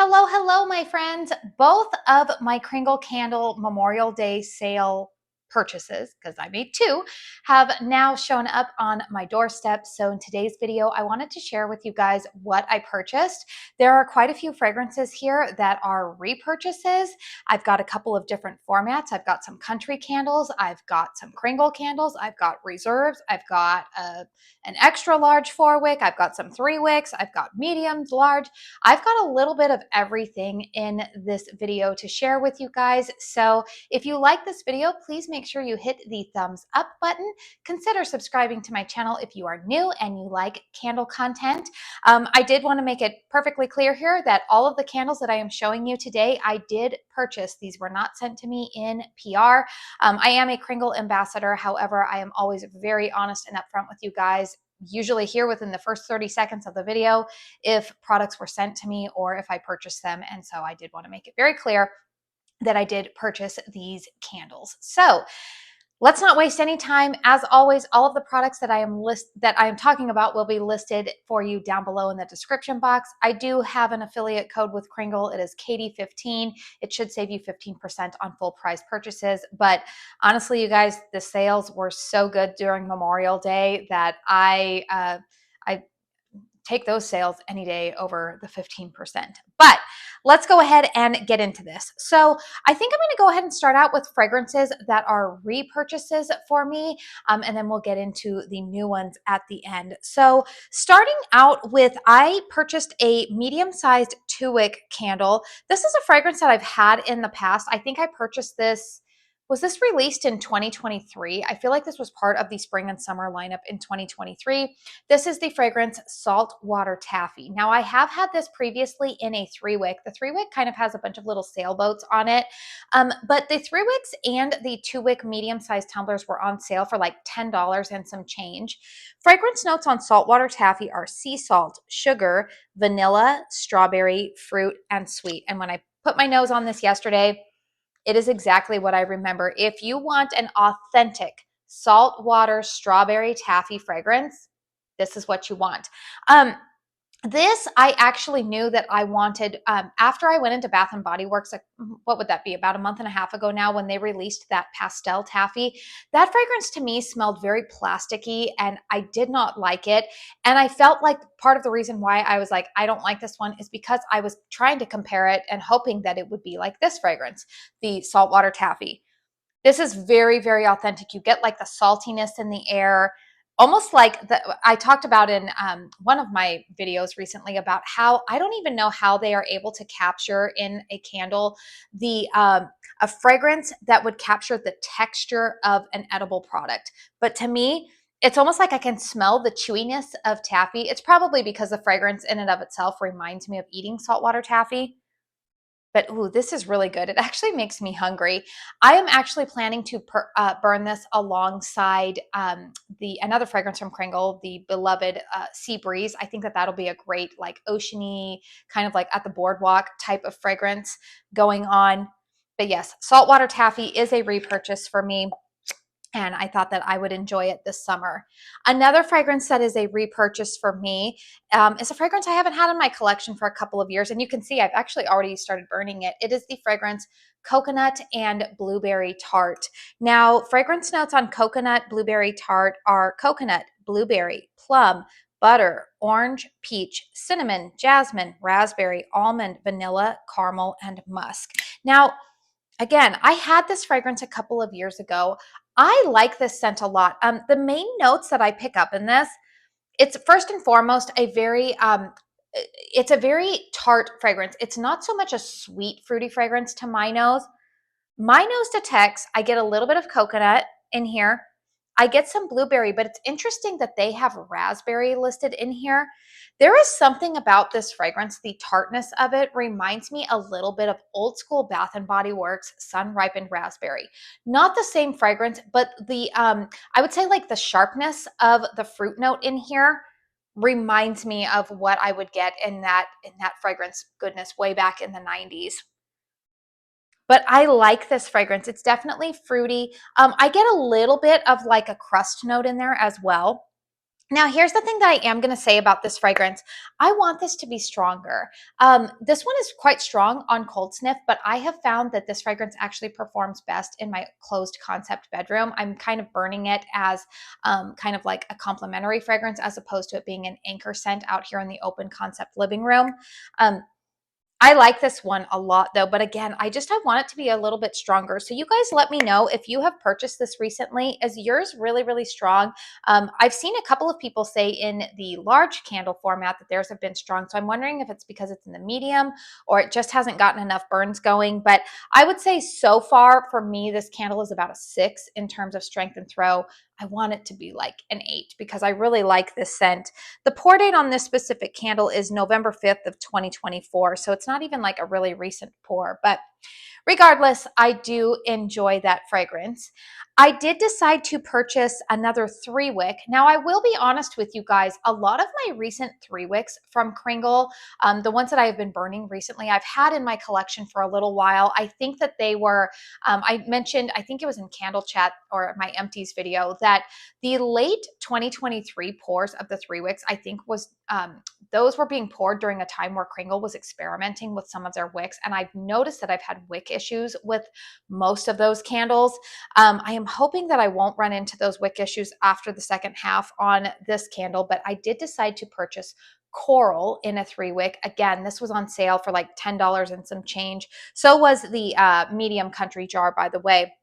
Hello, hello, my friends. Both of my Kringle Candle Memorial Day sale purchases, because I made two, have now shown up on my doorstep. So in today's video, I wanted to share with you guys what I purchased. There are quite a few fragrances here that are repurchases. I've got a couple of different formats. I've got some country candles. I've got some Kringle candles. I've got reserves. I've got an extra large 4-wick. I've got some 3-wicks. I've got mediums, large. I've got a little bit of everything in this video to share with you guys. So if you like this video, please make sure you hit the thumbs up button. Consider subscribing to my channel if you are new and you like candle content. I did want to make it perfectly clear here that all of the candles that I am showing you today, I did purchase. These were not sent to me in PR. I am a Kringle ambassador. However, I am always very honest and upfront with you guys, usually here within the first 30 seconds of the video, if products were sent to me or if I purchased them. And so I did want to make it very clear that I did purchase these candles. So let's not waste any time. As always, all of the products that I am talking about will be listed for you down below in the description box. I do have an affiliate code with Kringle. It is Katie15. It should save you 15% on full price purchases. But honestly, you guys, the sales were so good during Memorial Day that I take those sales any day over the 15%. But let's go ahead and get into this. So I think I'm going to go ahead and start out with fragrances that are repurchases for me, and then we'll get into the new ones at the end. So starting out with, I purchased a medium-sized 2-wick candle. This is a fragrance that I've had in the past. I think I purchased this. Was this released in 2023? I feel like this was part of the spring and summer lineup in 2023. This is the fragrance Saltwater Taffy. Now, I have had this previously in a 3-wick. The 3-wick kind of has a bunch of little sailboats on it, but the 3-wicks and the 2-wick medium-sized tumblers were on sale for like $10 and some change. Fragrance notes on Saltwater Taffy are sea salt, sugar, vanilla, strawberry, fruit, and sweet. And when I put my nose on this yesterday, it is exactly what I remember. If you want an authentic saltwater strawberry taffy fragrance, this is what you want. This I actually knew that I wanted after I went into Bath and Body Works, like, what would that be, about a month and a half ago now, when they released that pastel taffy. That fragrance to me smelled very plasticky and I did not like it. And I felt like part of the reason why I was like, I don't like this one, is because I was trying to compare it and hoping that it would be like this fragrance, the Saltwater Taffy. This is very, very authentic. You get like the saltiness in the air, almost like I talked about in one of my videos recently about how I don't even know how they are able to capture in a candle a fragrance that would capture the texture of an edible product. But to me, it's almost like I can smell the chewiness of taffy. It's probably because the fragrance in and of itself reminds me of eating saltwater taffy. But ooh, this is really good. It actually makes me hungry. I am actually planning to burn this alongside another fragrance from Kringle, the beloved Sea Breeze. I think that that'll be a great, like, oceany, kind of like at the boardwalk type of fragrance going on. But yes, Saltwater Taffy is a repurchase for me, and I thought that I would enjoy it this summer. Another fragrance that is a repurchase for me is a fragrance I haven't had in my collection for a couple of years, and you can see I've actually already started burning it. It is the fragrance Coconut and Blueberry Tart. Now, fragrance notes on Coconut Blueberry Tart are coconut, blueberry, plum, butter, orange, peach, cinnamon, jasmine, raspberry, almond, vanilla, caramel, and musk. Now, again, I had this fragrance a couple of years ago. I like this scent a lot. The main notes that I pick up in this, it's first and foremost it's a very tart fragrance. It's not so much a sweet, fruity fragrance to my nose. My nose detects, I get a little bit of coconut in here. I get some blueberry, but it's interesting that they have raspberry listed in here. There is something about this fragrance, the tartness of it reminds me a little bit of old school Bath and Body Works Sun Ripened Raspberry. Not the same fragrance, but the I would say like the sharpness of the fruit note in here reminds me of what I would get in that fragrance goodness way back in the 90s. But I like this fragrance. It's definitely fruity. I get a little bit of like a crust note in there as well. Now, here's the thing that I am going to say about this fragrance. I want this to be stronger. This one is quite strong on cold sniff, but I have found that this fragrance actually performs best in my closed concept bedroom. I'm kind of burning it as kind of like a complementary fragrance as opposed to it being an anchor scent out here in the open concept living room. Um, I like this one a lot though, but again, I want it to be a little bit stronger. So you guys let me know if you have purchased this recently. Is yours really, really strong? I've seen a couple of people say in the large candle format that theirs have been strong. So I'm wondering if it's because it's in the medium or it just hasn't gotten enough burns going. But I would say so far for me, this candle is about a 6 in terms of strength and throw. I want it to be like an 8 because I really like this scent. The pour date on this specific candle is November 5th of 2024. So it's not even like a really recent pour, but regardless, I do enjoy that fragrance. I did decide to purchase another 3-wick. Now, I will be honest with you guys, a lot of my recent 3-wicks from Kringle, the ones that I have been burning recently, I've had in my collection for a little while. I think that they were, I mentioned, I think it was in Candle Chat or my empties video, that the late 2023 pours of the 3-wicks, I think was, those were being poured during a time where Kringle was experimenting with some of their wicks. And I've noticed that I've had wick issues with most of those candles. I am hoping that I won't run into those wick issues after the second half on this candle, but I did decide to purchase Coral in a 3-wick. Again, this was on sale for like $10 and some change. So was the medium country jar, by the way.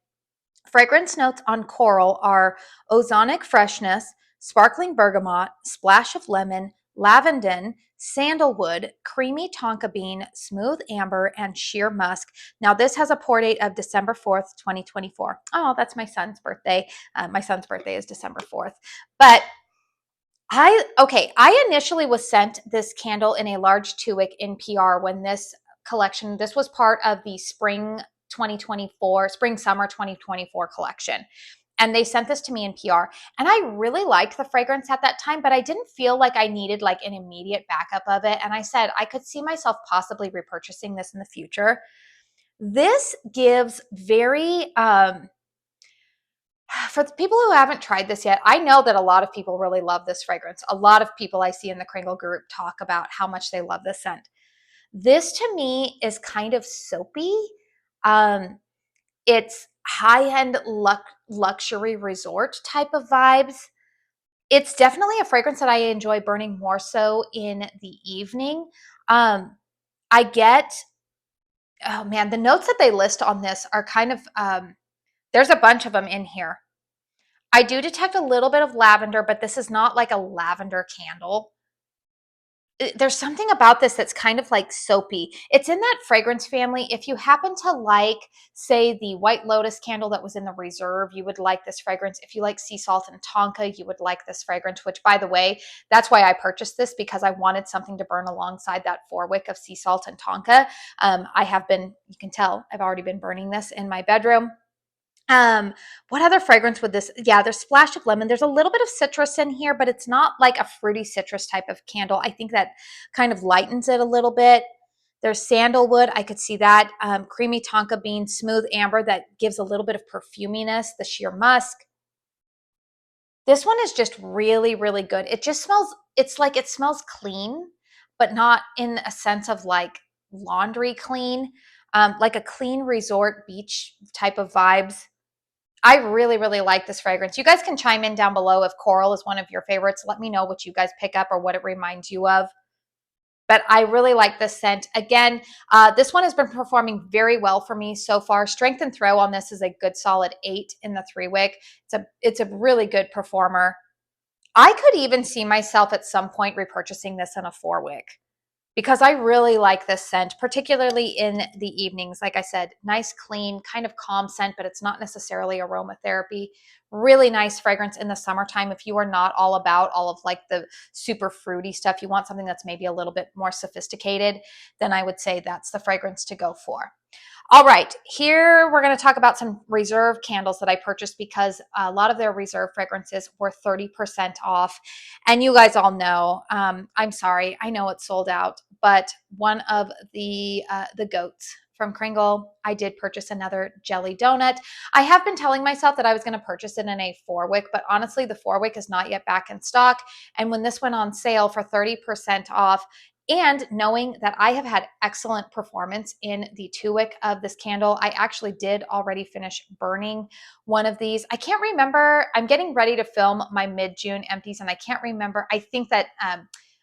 Fragrance notes on Coral are ozonic freshness, sparkling bergamot, splash of lemon, lavender, sandalwood, creamy tonka bean, smooth amber, and sheer musk. Now, this has a pour date of December 4th, 2024. Oh, that's my son's birthday. My son's birthday is December 4th. But I initially was sent this candle in a large 2-wick in PR when this collection, this was part of the spring 2024, spring summer 2024 collection. And they sent this to me in PR. And I really liked the fragrance at that time, but I didn't feel like I needed like an immediate backup of it. And I said, I could see myself possibly repurchasing this in the future. This gives very, for the people who haven't tried this yet, I know that a lot of people really love this fragrance. A lot of people I see in the Kringle group talk about how much they love this scent. This to me is kind of soapy. It's high-end luxury resort type of vibes. It's definitely a fragrance that I enjoy burning more so in the evening. I get, oh man, the notes that they list on this are kind of, there's a bunch of them in here. I do detect a little bit of lavender, but this is not like a lavender candle. There's something about this that's kind of like soapy. It's in that fragrance family. If you happen to like, say, the White Lotus candle that was in the Reserve, you would like this fragrance. If you like sea salt and tonka, you would like this fragrance, which, by the way, that's why I purchased this, because I wanted something to burn alongside that 4-wick of sea salt and tonka. I have been, you can tell, I've already been burning this in my bedroom. What other fragrance would this? Yeah, there's splash of lemon. There's a little bit of citrus in here, but it's not like a fruity citrus type of candle. I think that kind of lightens it a little bit. There's sandalwood. I could see that. Creamy tonka bean, smooth amber that gives a little bit of perfuminess, the sheer musk. This one is just really, really good. It just smells, it's like it smells clean, but not in a sense of like laundry clean, like a clean resort beach type of vibes. I really, really like this fragrance. You guys can chime in down below if Coral is one of your favorites. Let me know what you guys pick up or what it reminds you of. But I really like this scent. Again, this one has been performing very well for me so far. Strength and throw on this is a good solid 8 in the 3-wick. It's a really good performer. I could even see myself at some point repurchasing this in a 4-wick, because I really like this scent, particularly in the evenings. Like I said, nice, clean, kind of calm scent, but it's not necessarily aromatherapy. Really nice fragrance in the summertime. If you are not all about all of like the super fruity stuff, you want something that's maybe a little bit more sophisticated, then I would say that's the fragrance to go for. All right, here we're going to talk about some Reserve candles that I purchased because a lot of their Reserve fragrances were 30% off. And you guys all know, I'm sorry, I know it's sold out, but one of the goats from Kringle, I did purchase another jelly donut. I have been telling myself that I was going to purchase it in a 4-wick, but honestly, the 4-wick is not yet back in stock. And when this went on sale for 30% off, and knowing that I have had excellent performance in the 2-wick of this candle, I actually did already finish burning one of these. I can't remember. I'm getting ready to film my mid-June empties, and I can't remember. I think that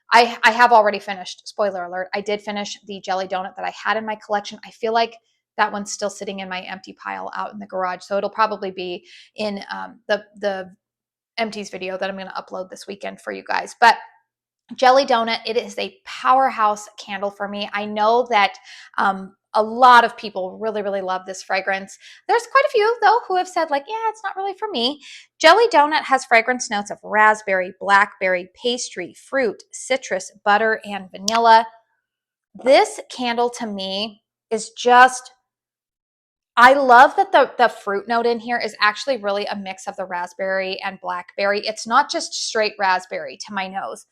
I have already finished. Spoiler alert. I did finish the jelly donut that I had in my collection. I feel like that one's still sitting in my empty pile out in the garage. So it'll probably be in the empties video that I'm going to upload this weekend for you guys. But jelly donut, it is a powerhouse candle for me. I know that a lot of people really, really love this fragrance. There's quite a few, though, who have said, like, yeah, it's not really for me. Jelly donut has fragrance notes of raspberry, blackberry, pastry, fruit, citrus, butter, and vanilla. This candle, to me, is just, I love that the fruit note in here is actually really a mix of the raspberry and blackberry. It's not just straight raspberry to my nose.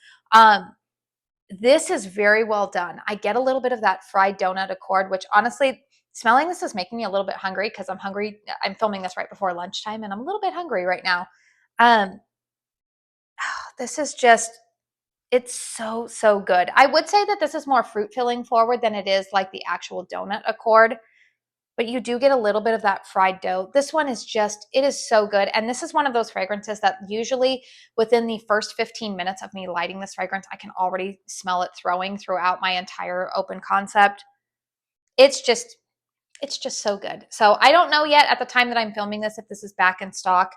This is very well done. I get a little bit of that fried donut accord, which honestly, smelling this is making me a little bit hungry because I'm hungry. I'm filming this right before lunchtime and I'm a little bit hungry right now. This is just, it's so, so good. I would say that this is more fruit filling forward than it is like the actual donut accord, but you do get a little bit of that fried dough. This one is just, it is so good. And this is one of those fragrances that usually within the first 15 minutes of me lighting this fragrance, I can already smell it throwing throughout my entire open concept. It's just so good. So I don't know yet at the time that I'm filming this if this is back in stock,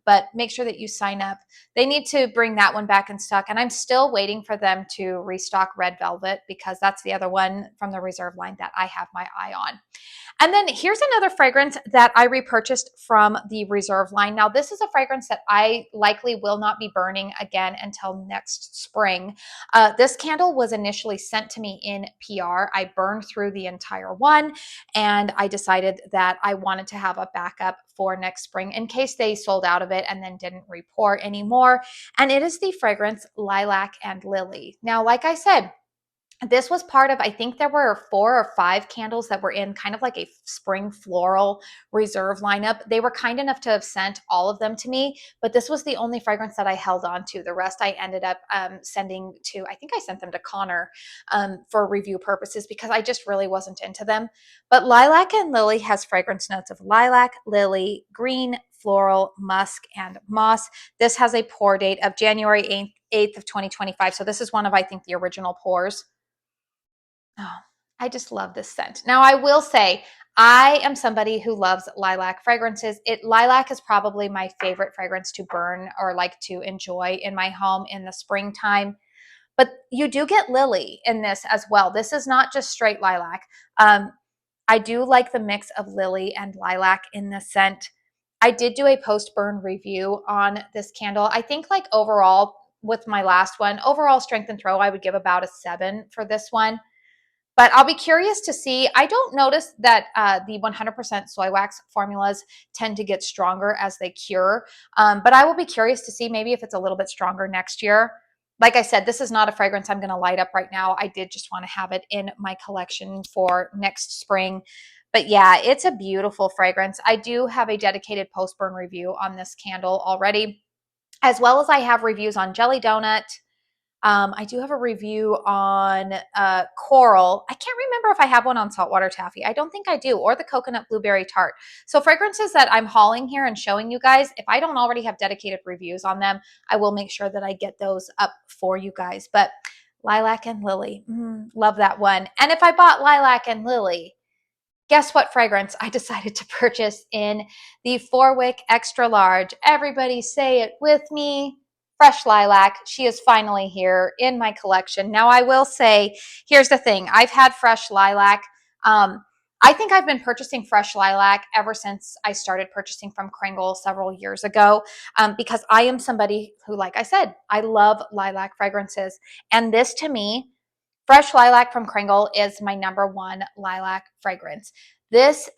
but make sure that you sign up. They need to bring that one back in stock, and I'm still waiting for them to restock Red Velvet because that's the other one from the Reserve line that I have my eye on. And then here's another fragrance that I repurchased from the Reserve line. Now, this is a fragrance that I likely will not be burning again until next spring. This candle was initially sent to me in PR. I burned through the entire one, and I decided that I wanted to have a backup for next spring in case they sold out of it and then didn't report anymore. And it is the fragrance Lilac and Lily. Now, like I said, this was part of, I think there were 4 or 5 candles that were in kind of like a spring floral Reserve lineup. They were kind enough to have sent all of them to me, but this was the only fragrance that I held on to. The rest I ended up sending to, I think I sent them to Connor for review purposes because I just really wasn't into them. But Lilac and Lily has fragrance notes of lilac, lily, green, floral, musk, and moss. This has a pour date of January 8th of 2025. So this is one of, I think, the original pours. Oh, I just love this scent. Now, I will say, I am somebody who loves lilac fragrances. Lilac is probably my favorite fragrance to burn or like to enjoy in my home in the springtime. But you do get lily in this as well. This is not just straight lilac. I do like the mix of lily and lilac in the scent. I did do a post-burn review on this candle. I think like overall with my last one, overall strength and throw, I would give about a 7 for this one. But I'll be curious to see. I don't notice that the 100% soy wax formulas tend to get stronger as they cure. But I will be curious to see maybe if it's a little bit stronger next year. Like I said, this is not a fragrance I'm going to light up right now. I did just want to have it in my collection for next spring. But yeah, it's a beautiful fragrance. I do have a dedicated post-burn review on this candle already, as well as I have reviews on Jelly Donut. I do have a review on Coral. I can't remember if I have one on Saltwater Taffy. I don't think I do, or the Coconut Blueberry Tart. So fragrances that I'm hauling here and showing you guys, if I don't already have dedicated reviews on them, I will make sure that I get those up for you guys. But Lilac and Lily, love that one. And if I bought Lilac and Lily, guess what fragrance I decided to purchase in the 4-wick extra large? Everybody say it with me. Fresh Lilac. She is finally here in my collection. Now, I will say, here's the thing. I've had Fresh Lilac. I think I've been purchasing Fresh Lilac ever since I started purchasing from Kringle several years ago because I am somebody who, like I said, I love lilac fragrances. And this, to me, Fresh Lilac from Kringle is my #1 lilac fragrance. This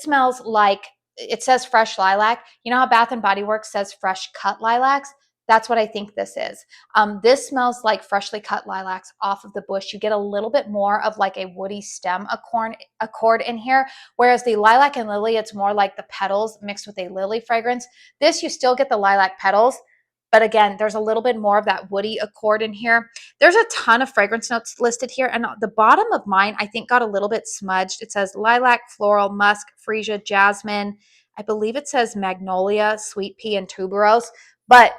smells like, it says fresh lilac. You know how Bath and Body Works says fresh cut lilacs? That's what I think this is. This smells like freshly cut lilacs off of the bush. You get a little bit more of like a woody stem accord in here, whereas the lilac and lily, it's more like the petals mixed with a lily fragrance. This, you still get the lilac petals, but again, there's a little bit more of that woody accord in here. There's a ton of fragrance notes listed here, and the bottom of mine, I think, got a little bit smudged. It says lilac, floral, musk, freesia, jasmine. I believe it says magnolia, sweet pea, and tuberose, but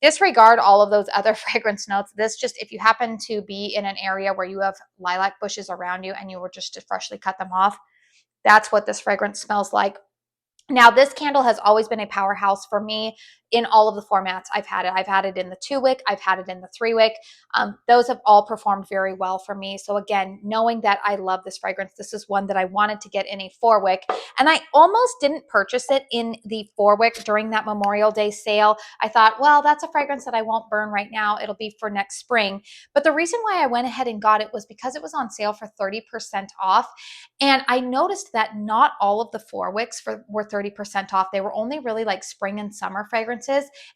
disregard all of those other fragrance notes. This just, if you happen to be in an area where you have lilac bushes around you and you were just to freshly cut them off, that's what this fragrance smells like. Now, this candle has always been a powerhouse for me in all of the formats I've had it. I've had it in the 2-wick, I've had it in the 3-wick. Those have all performed very well for me. So again, knowing that I love this fragrance, this is one that I wanted to get in a 4-wick, and I almost didn't purchase it in the 4-wick during that Memorial Day sale. I thought, well, that's a fragrance that I won't burn right now. It'll be for next spring. But the reason why I went ahead and got it was because it was on sale for 30% off. And I noticed that not all of the 4-wicks were 30% off. They were only really like spring and summer fragrances.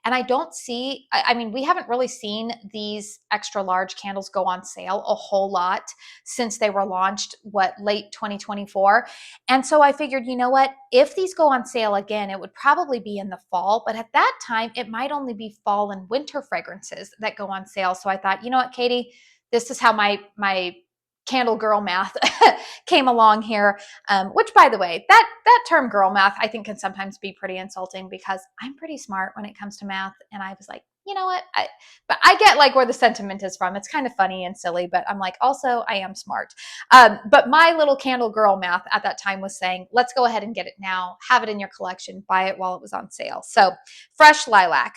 And I don't see, I mean, we haven't really seen these extra large candles go on sale a whole lot since they were launched, late 2024. And so I figured, you know what, if these go on sale again, it would probably be in the fall. But at that time, it might only be fall and winter fragrances that go on sale. So I thought, you know what, Katie, this is how my candle girl math came along here, which, by the way, that term girl math I think can sometimes be pretty insulting because I'm pretty smart when it comes to math, and I was like, you know what, but I get like where the sentiment is from. It's kind of funny and silly, but I'm like, also I am smart. But my little candle girl math at that time was saying, let's go ahead and get it now, have it in your collection, buy it while it was on sale. So fresh lilac.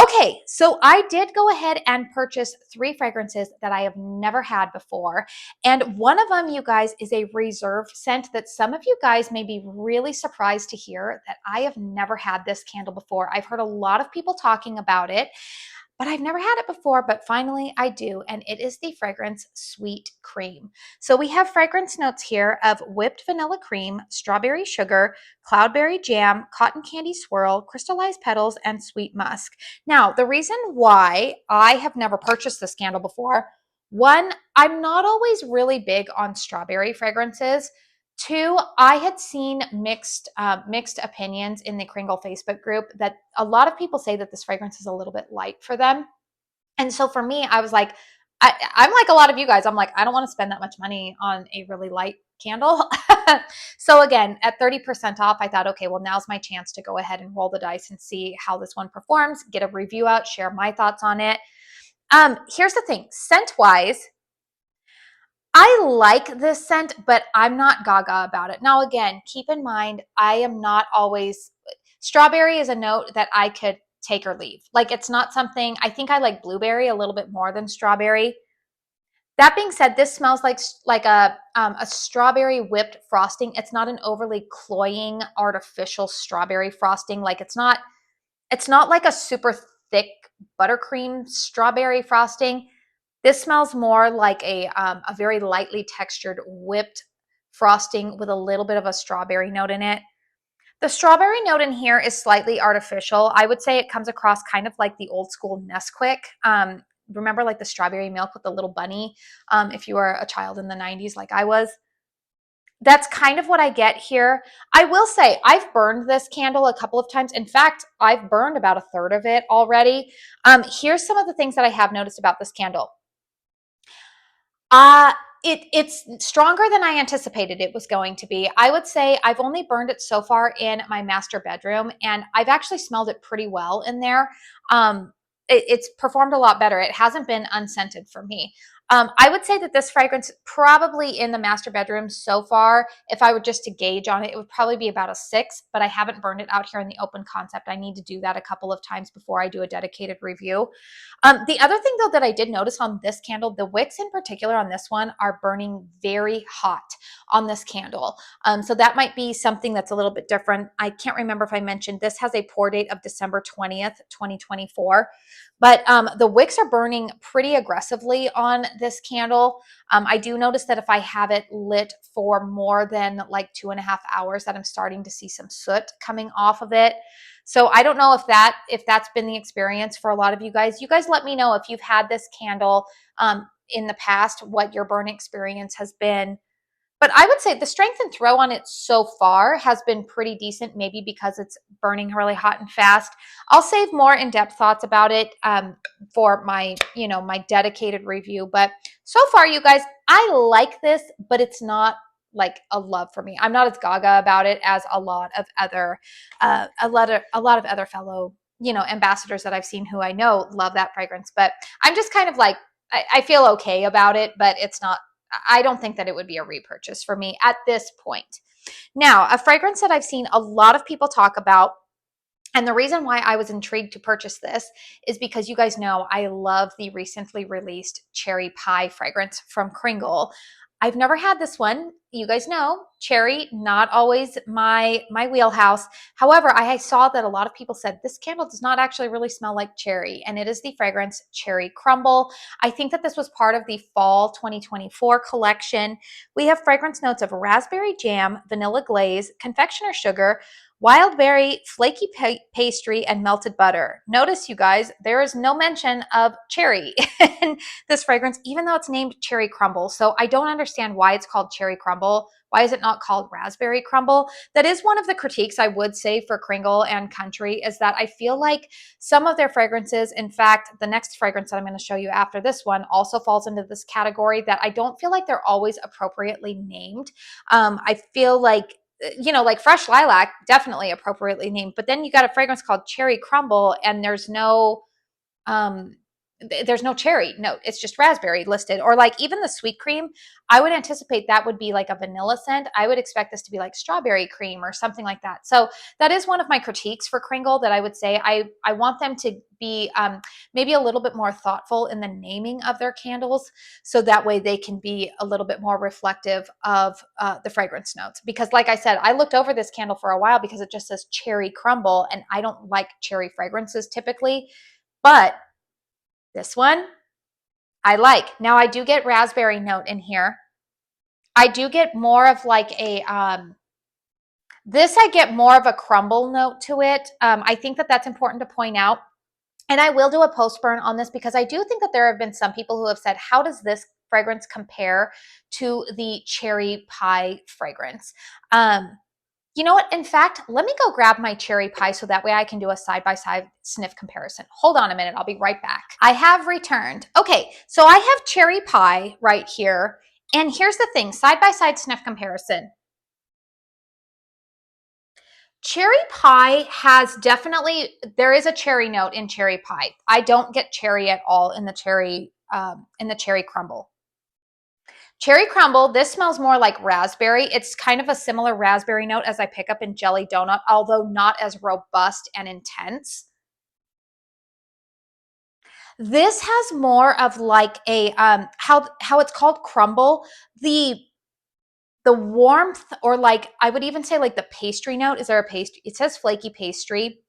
Okay, so I did go ahead and purchase 3 fragrances that I have never had before. And one of them, you guys, is a reserve scent that some of you guys may be really surprised to hear that I have never had this candle before. I've heard a lot of people talking about it, but I've never had it before, but finally I do, and it is the fragrance Sweet Cream. So we have fragrance notes here of whipped vanilla cream, strawberry sugar, cloudberry jam, cotton candy swirl, crystallized petals, and sweet musk. Now, the reason why I have never purchased this candle before, one, I'm not always really big on strawberry fragrances. 2, I had seen mixed opinions in the Kringle Facebook group that a lot of people say that this fragrance is a little bit light for them. And so for me, I was like, I'm like a lot of you guys. I'm like, I don't want to spend that much money on a really light candle. So again, at 30% off, I thought, okay, well, now's my chance to go ahead and roll the dice and see how this one performs, get a review out, share my thoughts on it. Here's the thing, scent-wise, I like this scent, but I'm not gaga about it. Now, again, keep in mind, I am not always, strawberry is a note that I could take or leave. Like, it's not something, I think I like blueberry a little bit more than strawberry. That being said, this smells like a strawberry whipped frosting. It's not an overly cloying artificial strawberry frosting. Like, it's not like a super thick buttercream strawberry frosting. This smells more like a very lightly textured whipped frosting with a little bit of a strawberry note in it. The strawberry note in here is slightly artificial. I would say it comes across kind of like the old school Nesquik. Remember like the strawberry milk with the little bunny, if you were a child in the 90s like I was. That's kind of what I get here. I will say I've burned this candle a couple of times. In fact, I've burned about a third of it already. Here's some of the things that I have noticed about this candle. It's stronger than I anticipated it was going to be. I would say I've only burned it so far in my master bedroom, and I've actually smelled it pretty well in there. It's performed a lot better. It hasn't been unscented for me. I would say that this fragrance probably in the master bedroom so far, if I were just to gauge on it, it would probably be about a 6, but I haven't burned it out here in the open concept. I need to do that a couple of times before I do a dedicated review. The other thing though that I did notice on this candle, the wicks in particular on this one are burning very hot on this candle. So that might be something that's a little bit different. I can't remember if I mentioned this has a pour date of December 20th, 2024. But the wicks are burning pretty aggressively on this candle. I do notice that if I have it lit for more than like 2.5 hours, that I'm starting to see some soot coming off of it. So I don't know if that's been the experience for a lot of you guys. You guys let me know if you've had this candle in the past, what your burn experience has been. But I would say the strength and throw on it so far has been pretty decent, maybe because it's burning really hot and fast. I'll save more in-depth thoughts about it for my, my dedicated review. But so far, you guys, I like this, but it's not like a love for me. I'm not as gaga about it as a lot of other fellow, ambassadors that I've seen who I know love that fragrance. But I'm just kind of like, I feel okay about it, but it's not. I don't think that it would be a repurchase for me at this point. Now, a fragrance that I've seen a lot of people talk about, and the reason why I was intrigued to purchase this is because you guys know I love the recently released cherry pie fragrance from KRINGLE. I've never had this one. You guys know cherry, not always my wheelhouse. However, I saw that a lot of people said this candle does not actually really smell like cherry, and it is the fragrance Cherry Crumble. I think that this was part of the fall 2024 collection. We have fragrance notes of raspberry jam, vanilla glaze, confectioner sugar, wild berry, flaky pastry, and melted butter. Notice, you guys, there is no mention of cherry in this fragrance, even though it's named Cherry Crumble. So I don't understand why it's called Cherry Crumble. Why is it not called Raspberry Crumble? That is one of the critiques I would say for KRINGLE and Country, is that I feel like some of their fragrances, in fact, the next fragrance that I'm going to show you after this one also falls into this category, that I don't feel like they're always appropriately named. I feel like, like Fresh Lilac, definitely appropriately named, but then you got a fragrance called Cherry Crumble, and there's no cherry note. It's just raspberry listed. Or like even the sweet cream, I would anticipate that would be like a vanilla scent. I would expect this to be like strawberry cream or something like that. So that is one of my critiques for KRINGLE, that I would say I want them to be maybe a little bit more thoughtful in the naming of their candles, so that way they can be a little bit more reflective of the fragrance notes. Because like I said, I looked over this candle for a while because it just says Cherry Crumble, and I don't like cherry fragrances typically, but this one I like. Now I do get raspberry note in here. I do get more of like a, this I get more of a crumble note to it. I think that that's important to point out. And I will do a post burn on this, because I do think that there have been some people who have said, how does this fragrance compare to the cherry pie fragrance? You know what? In fact, let me go grab my cherry pie so that way I can do a side-by-side sniff comparison. Hold on a minute. I'll be right back. I have returned. Okay, so I have cherry pie right here. And here's the thing, side-by-side sniff comparison. Cherry pie has definitely, there is a cherry note in cherry pie. I don't get cherry at all in the cherry crumble. Cherry Crumble, this smells more like raspberry. It's kind of a similar raspberry note as I pick up in Jelly Donut, although not as robust and intense. This has more of like a, how it's called Crumble. The warmth, or like, I would even say like the pastry note. Is there a pastry? It says flaky pastry,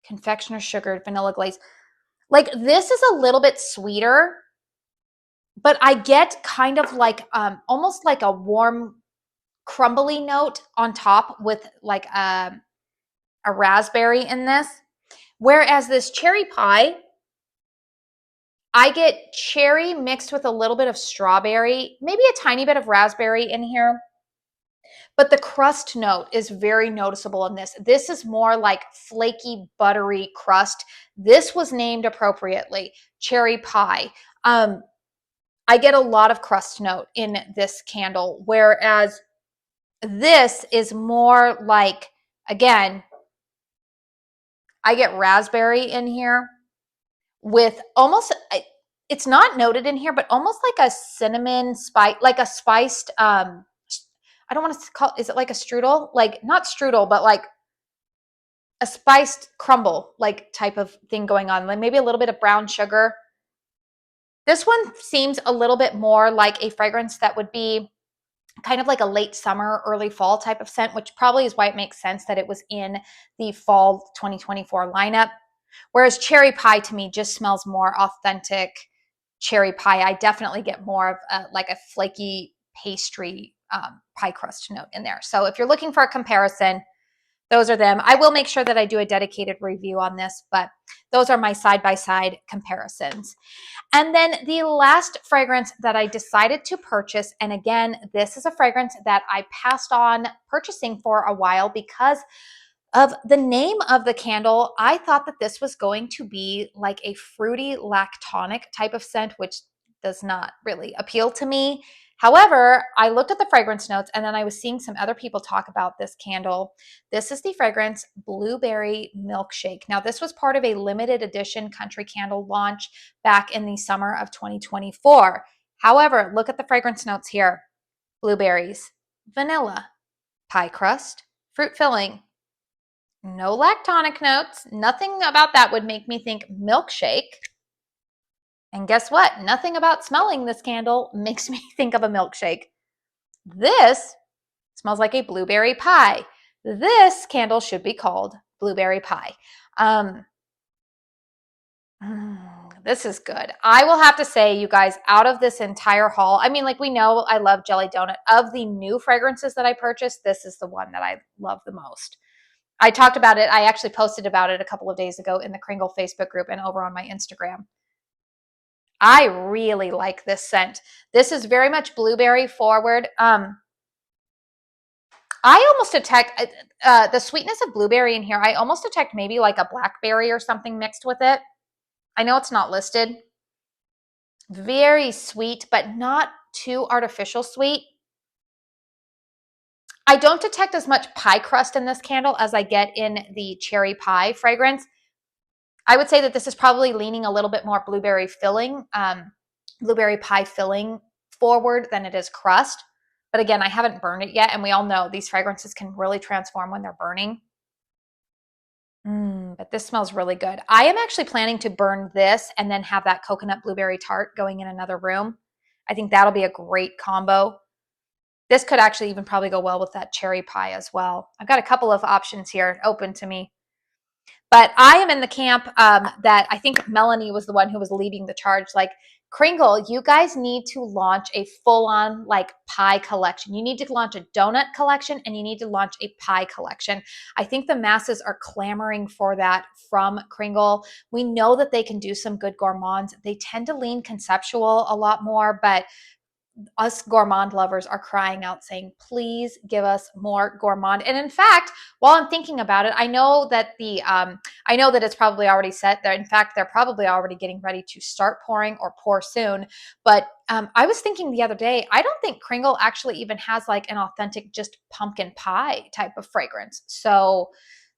confectioner sugar, vanilla glaze. Like this is a little bit sweeter, but I get kind of like almost like a warm crumbly note on top with like a raspberry in this. Whereas this cherry pie, I get cherry mixed with a little bit of strawberry, maybe a tiny bit of raspberry in here. But the crust note is very noticeable in this. This is more like flaky, buttery crust. This was named appropriately, cherry pie. I get a lot of crust note in this candle, whereas this is more like, again, I get raspberry in here with almost, it's not noted in here, but almost like a cinnamon spice, like a spiced, I don't want to call, is it like a strudel? Like not strudel, but like a spiced crumble, like type of thing going on. Like maybe a little bit of brown sugar. This one seems a little bit more like a fragrance that would be kind of like a late summer, early fall type of scent, which probably is why it makes sense that it was in the fall 2024 lineup. Whereas cherry pie to me just smells more authentic, cherry pie, I definitely get more of like a flaky pastry pie crust note in there. So if you're looking for a comparison, those are them. I will make sure that I do a dedicated review on this, but those are my side-by-side comparisons. And then the last fragrance that I decided to purchase, and again, this is a fragrance that I passed on purchasing for a while because of the name of the candle. I thought that this was going to be like a fruity lactonic type of scent, which does not really appeal to me. However, I looked at the fragrance notes and then I was seeing some other people talk about this candle. This is the fragrance Blueberry Milkshake. Now, this was part of a limited edition country candle launch back in the summer of 2024. However, look at the fragrance notes here. Blueberries, vanilla, pie crust, fruit filling, no lactonic notes. Nothing about that would make me think milkshake. And guess what? Nothing about smelling this candle makes me think of a milkshake. This smells like a blueberry pie. This candle should be called blueberry pie. This is good. I will have to say, you guys, out of this entire haul, I mean, like, we know I love Jelly Donut. Of the new fragrances that I purchased, this is the one that I love the most. I talked about it. I actually posted about it a couple of days ago in the Kringle Facebook group and over on my Instagram. I really like this scent. This is very much blueberry forward. I almost detect the sweetness of blueberry in here. I almost detect maybe like a blackberry or something mixed with it. I know it's not listed. Very sweet, but not too artificial sweet. I don't detect as much pie crust in this candle as I get in the cherry pie fragrance. I would say that this is probably leaning a little bit more blueberry filling, blueberry pie filling forward than it is crust. But again, I haven't burned it yet. And we all know these fragrances can really transform when they're burning. But this smells really good. I am actually planning to burn this and then have that coconut blueberry tart going in another room. I think that'll be a great combo. This could actually even probably go well with that cherry pie as well. I've got a couple of options here open to me. But I am in the camp that I think Melanie was the one who was leading the charge. Like, Kringle, you guys need to launch a full-on like pie collection. You need to launch a donut collection and you need to launch a pie collection. I think the masses are clamoring for that from Kringle. We know that they can do some good gourmands. They tend to lean conceptual a lot more, but us gourmand lovers are crying out saying, please give us more gourmand. And in fact, while I'm thinking about it, I know that I know that it's probably already set there. In fact, they're probably already getting ready to start pouring or pour soon. But I was thinking the other day, I don't think Kringle actually even has like an authentic just pumpkin pie type of fragrance. So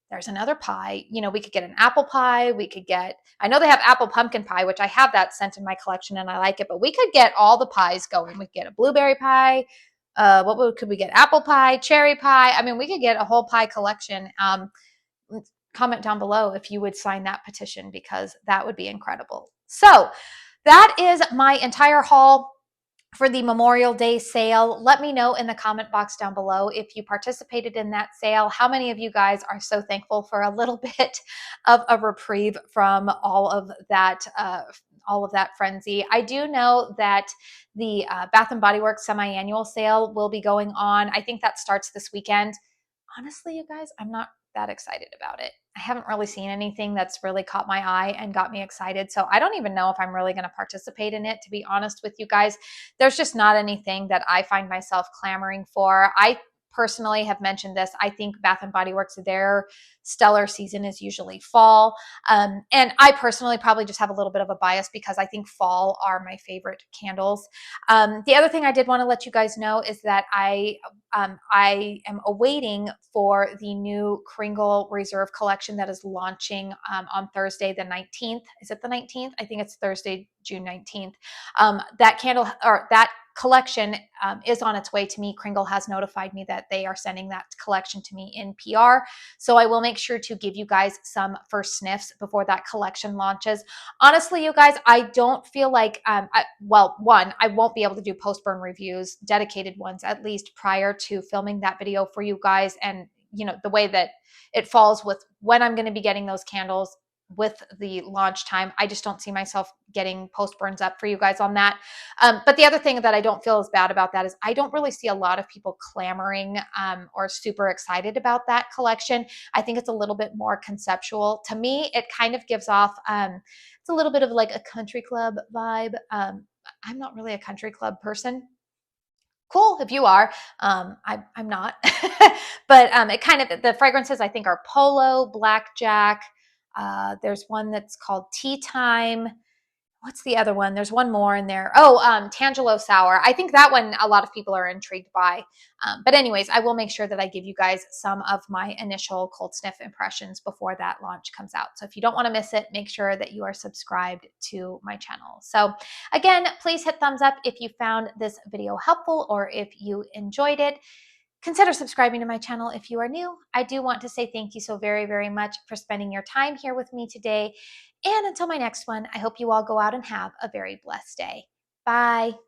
there's another pie. You know, we could get an apple pie. We could get, I know they have apple pumpkin pie, which I have that scent in my collection and I like it, but we could get all the pies going. We could get a blueberry pie. Could we get? Apple pie, cherry pie. I mean, we could get a whole pie collection. Comment down below if you would sign that petition because that would be incredible. So that is my entire haul for the Memorial Day sale. Let me know in the comment box down below if you participated in that sale. How many of you guys are so thankful for a little bit of a reprieve from all of that frenzy? I do know that the Bath and Body Works semi-annual sale will be going on. I think that starts this weekend. Honestly, you guys, I'm not that excited about it. I haven't really seen anything that's really caught my eye and got me excited. So I don't even know if I'm really going to participate in it, to be honest with you guys. There's just not anything that I find myself clamoring for. I personally have mentioned this. I think Bath and Body Works, their stellar season is usually fall. And I personally probably just have a little bit of a bias because I think fall are my favorite candles. The other thing I did want to let you guys know is that I am awaiting for the new Kringle Reserve collection that is launching on Thursday the 19th. Is it the 19th? I think it's Thursday, June 19th. That candle or that collection is on its way to me. Kringle has notified me that they are sending that collection to me in PR. So I will make sure to give you guys some first sniffs before that collection launches. Honestly, you guys, I don't feel like, one, I won't be able to do post-burn reviews, dedicated ones, at least prior to filming that video for you guys. And, you know, the way that it falls with when I'm going to be getting those candles, with the launch time. I just don't see myself getting post burns up for you guys on that. But the other thing that I don't feel as bad about that is I don't really see a lot of people clamoring or super excited about that collection. I think it's a little bit more conceptual. To me, it kind of gives off, it's a little bit of like a country club vibe. I'm not really a country club person. Cool if you are. I'm not. But it kind of, the fragrances I think are Polo, Blackjack. There's one that's called Tea Time. What's the other one? There's one more in there. Oh, Tangelo Sour. I think that one a lot of people are intrigued by. But anyways, I will make sure that I give you guys some of my initial cold sniff impressions before that launch comes out. So if you don't want to miss it, make sure that you are subscribed to my channel. So again, please hit thumbs up if you found this video helpful or if you enjoyed it. Consider subscribing to my channel if you are new. I do want to say thank you so very, very much for spending your time here with me today. And until my next one, I hope you all go out and have a very blessed day. Bye.